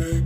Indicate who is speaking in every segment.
Speaker 1: Hey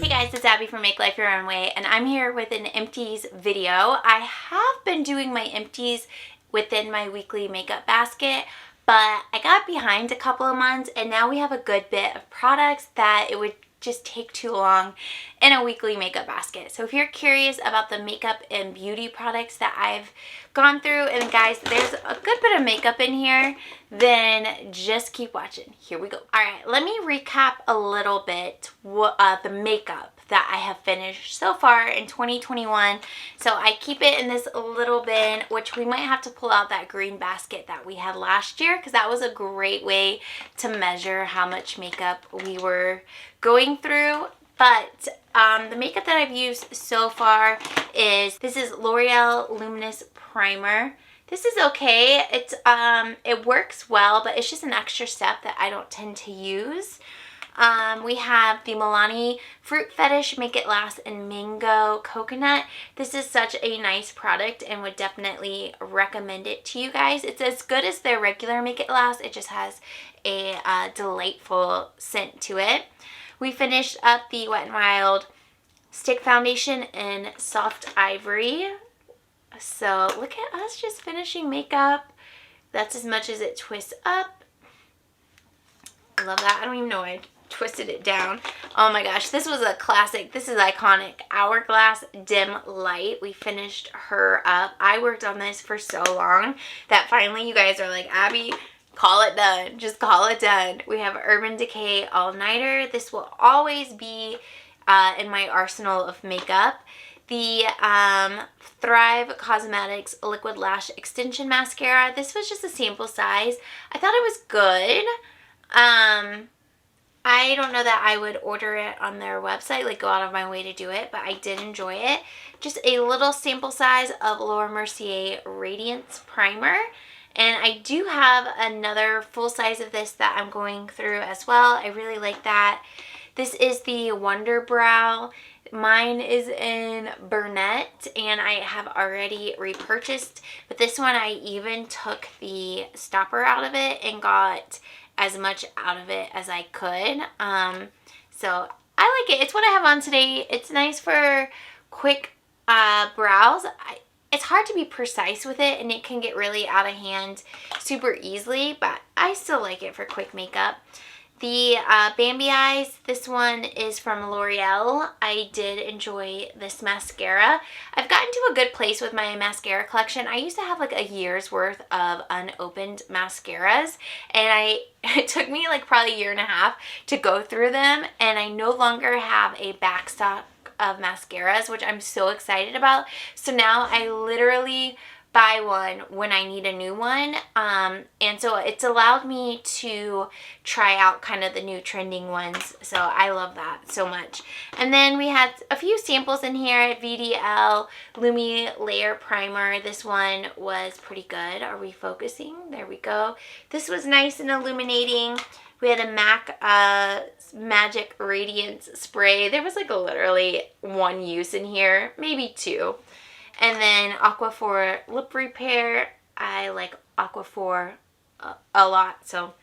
Speaker 1: guys, it's Abby from Make Life Your Own Way, and I'm here with an Empties video. I have been doing my Empties within my weekly makeup basket, but I got behind a couple of months, and now we have a good bit of products that it would just take too long in a weekly makeup basket. So if you're curious about the makeup and beauty products that I've gone through, and guys, there's a good bit of makeup in here, then just keep watching. Here we go. All right, let me recap a little bit the makeup that I have finished so far in 2021. So I keep it in this little bin, which we might have to pull out that green basket that we had last year, because that was a great way to measure how much makeup we were going through. But the makeup that I've used so far is, this is L'Oreal Luminous Primer. This is okay. It works well, but it's just an extra step that I don't tend to use. We have the Milani Fruit Fetish Make It Last in Mango Coconut. This is such a nice product and would definitely recommend it to you guys. It's as good as their regular Make It Last. It just has a delightful scent to it. We finished up the Wet n Wild Stick Foundation in Soft Ivory. So look at us just finishing makeup. That's as much as it twists up. I love that. I don't even know why I twisted it down. Oh my gosh, this was a classic. This is iconic. Hourglass Dim Light. We finished her up. I worked on this for so long that finally you guys are like, Abby, call it done. Just call it done. We have Urban Decay All Nighter. This will always be in my arsenal of makeup. The Thrive Cosmetics Liquid Lash Extension Mascara. This was just a sample size. I thought it was good. I don't know that I would order it on their website, like go out of my way to do it, but I did enjoy it. Just a little sample size of Laura Mercier Radiance Primer. And I do have another full size of this that I'm going through as well. I really like that. This is the Wonder Brow. Mine is in Burnett, and I have already repurchased. But this one, I even took the stopper out of it and got as much out of it as I could. So I like it. It's what I have on today. It's nice for quick brows. It's hard to be precise with it, and it can get really out of hand super easily, but I still like it for quick makeup. The Bambi Eyes, this one is from L'Oreal. I did enjoy this mascara. I've gotten to a good place with my mascara collection. I used to have like a year's worth of unopened mascaras, and it took me like probably a year and a half to go through them, and I no longer have a backstock of mascaras, which I'm so excited about. So now I literally buy one when I need a new one, and so it's allowed me to try out kind of the new trending ones, so I love that so much. And then we had a few samples in here. VDL Lumi Layer Primer. This one was pretty good. Are we focusing? There we go. This was nice and illuminating. We had a MAC Magic Radiance Spray. There was like literally one use in here, maybe two. And then Aquaphor Lip Repair. I like Aquaphor a lot. So,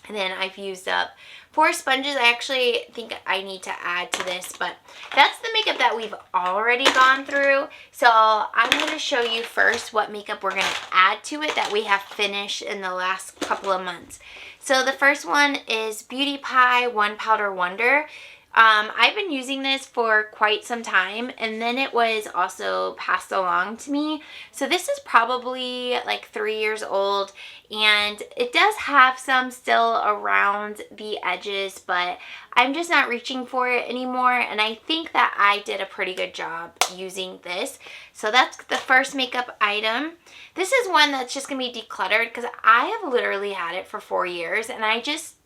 Speaker 1: and then I've used up 4 sponges. I actually think I need to add to this, but that's the makeup that we've already gone through. So I'm going to show you first what makeup we're going to add to it that we have finished in the last couple of months. So the first one is Beauty Pie One Powder Wonder. I've been using this for quite some time, and then it was also passed along to me. So this is probably like 3 years old, and it does have some still around the edges, but I'm just not reaching for it anymore, and I think that I did a pretty good job using this. So that's the first makeup item. This is one that's just gonna be decluttered because I have literally had it for 4 years, and I just,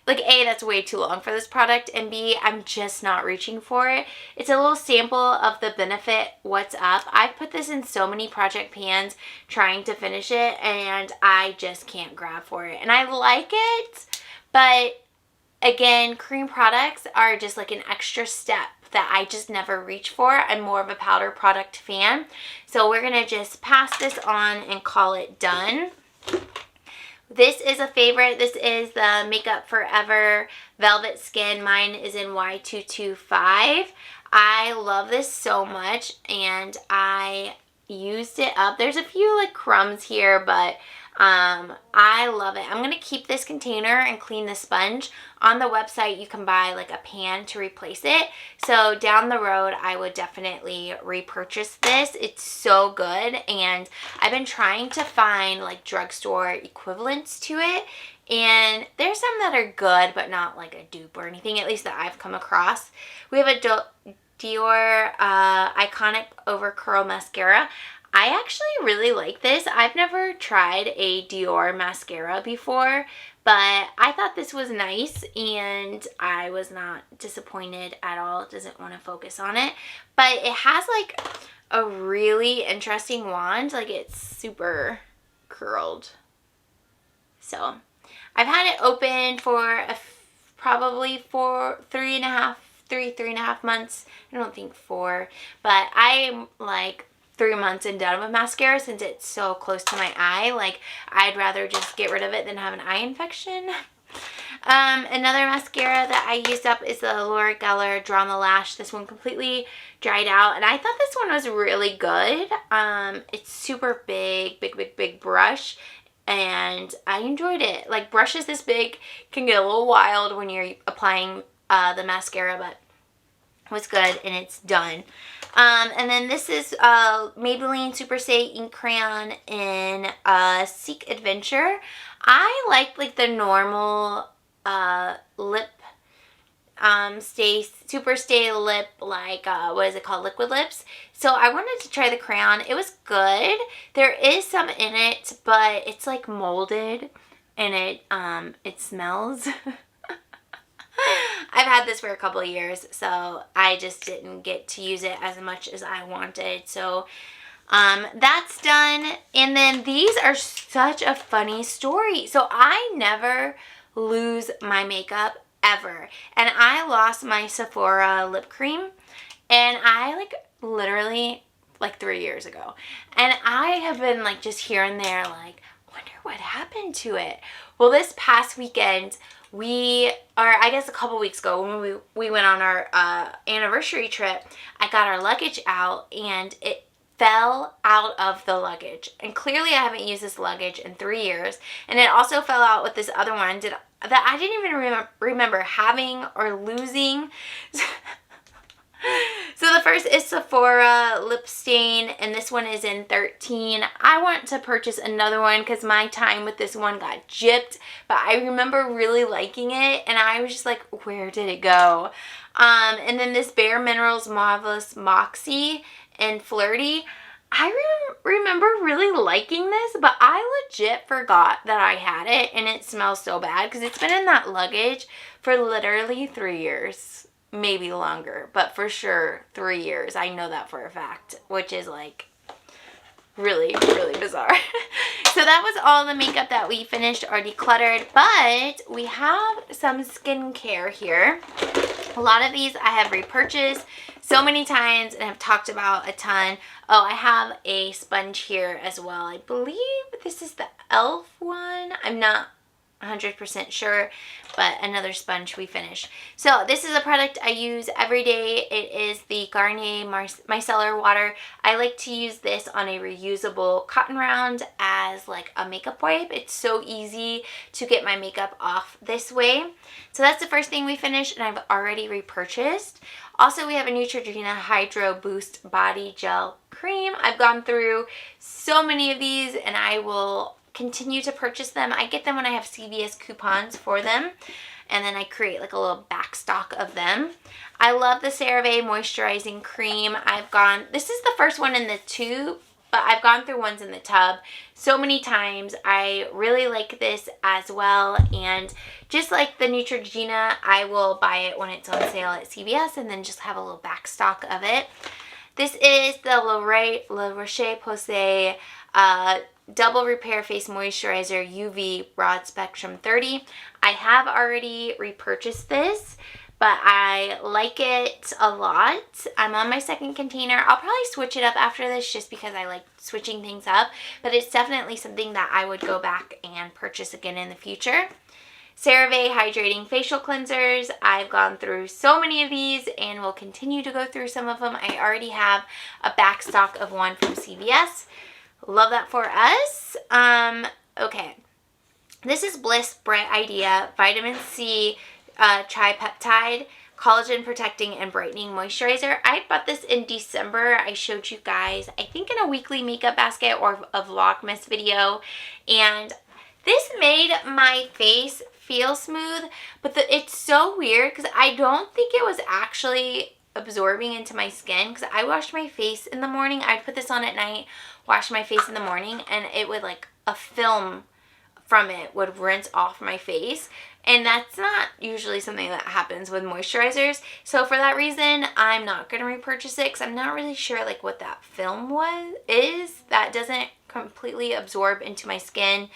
Speaker 1: like, A, that's way too long for this product, and B, I'm just not reaching for it. It's a little sample of the Benefit What's Up. I've put this in so many project pans trying to finish it, and I just can't grab for it. And I like it, but again, cream products are just like an extra step that I just never reach for. I'm more of a powder product fan. So we're gonna just pass this on and call it done. This is a favorite. This is the Makeup Forever Velvet Skin. Mine is in Y225. I love this so much, and I used it up. There's a few like crumbs here, but I love it. I'm going to keep this container and clean the sponge. On the website, you can buy like a pan to replace it. So down the road, I would definitely repurchase this. It's so good. And I've been trying to find like drugstore equivalents to it. And there's some that are good, but not like a dupe or anything, at least that I've come across. We have a Dior Iconic Over Curl Mascara. I actually really like this. I've never tried a Dior mascara before, but I thought this was nice and I was not disappointed at all. It doesn't want to focus on it, but it has like a really interesting wand. Like it's super curled. So I've had it open for probably for 3.5 months. I don't think 4, but I'm like 3 months and done with mascara since it's so close to my eye. Like, I'd rather just get rid of it than have an eye infection. Another mascara that I used up is the Laura Geller Drama Lash. This one completely dried out, and I thought this one was really good. It's super big brush, and I enjoyed it. Like, brushes this big can get a little wild when you're applying the mascara, but it was good, and it's done. And then this is Maybelline Super Stay Ink Crayon in Seek Adventure. I like the normal lip Super Stay lip, like what is it called, Liquid Lips. So I wanted to try the crayon. It was good. There is some in it, but it's like molded, and it smells. I've had this for a couple of years, so I just didn't get to use it as much as I wanted. So that's done. And then these are such a funny story. So I never lose my makeup ever. And I lost my Sephora lip cream, and I like literally like 3 years ago. And I have been like just here and there like, wonder what happened to it. Well, this past weekend, I guess a couple weeks ago when we went on our anniversary trip, I got our luggage out and it fell out of the luggage. And clearly I haven't used this luggage in 3 years. And it also fell out with this other one that I didn't even remember having or losing. So the first is Sephora Lip Stain, and this one is in 13. I want to purchase another one because my time with this one got gypped, but I remember really liking it, and I was just like, where did it go? And then this Bare Minerals Marvelous Moxie and Flirty. I remember really liking this, but I legit forgot that I had it, and it smells so bad because it's been in that luggage for literally 3 years. Maybe longer, but for sure 3 years. I know that for a fact, which is like really bizarre. So that was all the makeup that we finished or decluttered, but we have some skincare here. A lot of these I have repurchased so many times and have talked about a ton. Oh, I have a sponge here as well. I believe this is the e.l.f. one. I'm not 100% sure, but another sponge we finished. So this is a product I use every day. It is the Garnier Micellar Water. I like to use this on a reusable cotton round as like a makeup wipe. It's so easy to get my makeup off this way. So that's the first thing we finished, and I've already repurchased. Also, we have a Neutrogena Hydro Boost Body Gel Cream. I've gone through so many of these, and I will continue to purchase them. I get them when I have CVS coupons for them, and then I create like a little back stock of them. I love the CeraVe Moisturizing Cream. This is the first one in the tube, but I've gone through ones in the tub so many times. I really like this as well, and just like the Neutrogena, I will buy it when it's on sale at CVS and then just have a little back stock of it. This is the La Roche-Posay Double Repair Face Moisturizer UV Broad Spectrum 30. I have already repurchased this, but I like it a lot. I'm on my second container. I'll probably switch it up after this just because I like switching things up, but it's definitely something that I would go back and purchase again in the future. CeraVe Hydrating Facial Cleansers. I've gone through so many of these and will continue to go through some of them. I already have a back stock of one from CVS. Love that for us. Okay. This is Bliss Bright Idea Vitamin C Tripeptide Collagen Protecting and Brightening Moisturizer. I bought this in December. I showed you guys, I think in a weekly makeup basket or a Vlogmas video. And this made my face feel smooth, but it's so weird because I don't think it was actually absorbing into my skin, because I washed my face in the morning. I'd put this on at night, wash my face in the morning, and it would, like, a film from it would rinse off my face, and that's not usually something that happens with moisturizers. So for that reason, I'm not going to repurchase it, because I'm not really sure like what that film is that doesn't completely absorb into my skin.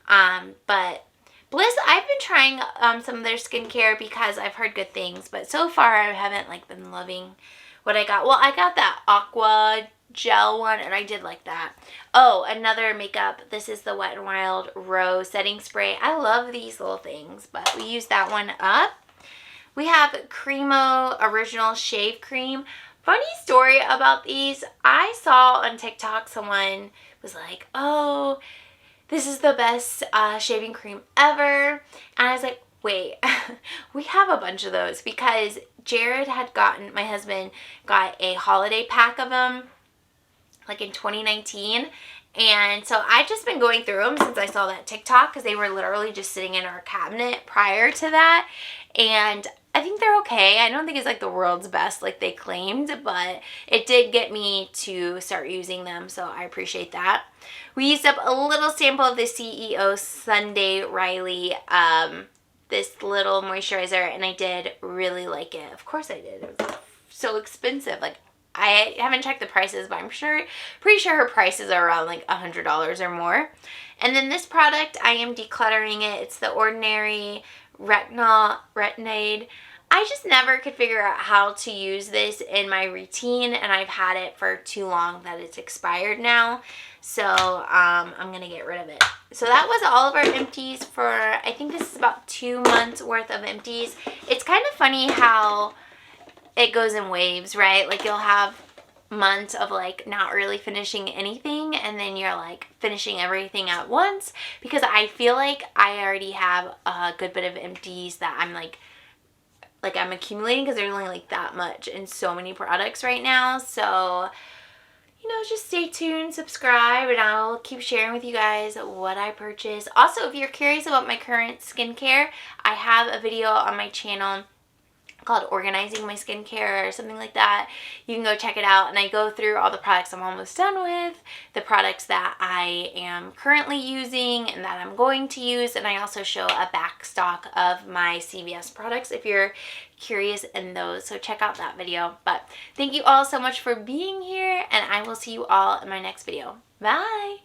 Speaker 1: But Bliss, I've been trying some of their skincare because I've heard good things, but so far I haven't like been loving what I got. Well, I got that aqua gel one and I did like that. Oh, another makeup. This is the Wet n Wild Rose setting spray. I love these little things, but we use that one up. We have Cremo Original Shave Cream. Funny story about these. I saw on TikTok someone was like, oh, this is the best shaving cream ever. And I was like, wait, we have a bunch of those, because Jared had gotten, my husband got a holiday pack of them like in 2019. And so I've just been going through them since I saw that TikTok, because they were literally just sitting in our cabinet prior to that. And I think they're okay. I don't think it's like the world's best like they claimed, but it did get me to start using them, so I appreciate that. We used up a little sample of the CEO Sunday Riley, this little moisturizer, and I did really like it. Of course I did. It was so expensive. Like, I haven't checked the prices, but I'm pretty sure her prices are around like $100 or more. And then this product, I am decluttering it. It's the Ordinary Retinade. I just never could figure out how to use this in my routine, and I've had it for too long that it's expired now. So I'm gonna get rid of it. So that was all of our empties for, I think this is about 2 months worth of empties. It's kind of funny how it goes in waves, right? Like, you'll have months of like not really finishing anything, and then you're like finishing everything at once, because I feel like I already have a good bit of empties that I'm like I'm accumulating, because there's only like that much in so many products right now. So, you know, just stay tuned, subscribe, and I'll keep sharing with you guys what I purchase. Also, if you're curious about my current skincare, I have a video on my channel called Organizing My Skincare or something like that. You can go check it out, and I go through all the products I'm almost done with, the products that I am currently using and that I'm going to use, and I also show a back stock of my CVS products if you're curious in those, so check out that video. But thank you all so much for being here, and I will see you all in my next video. Bye!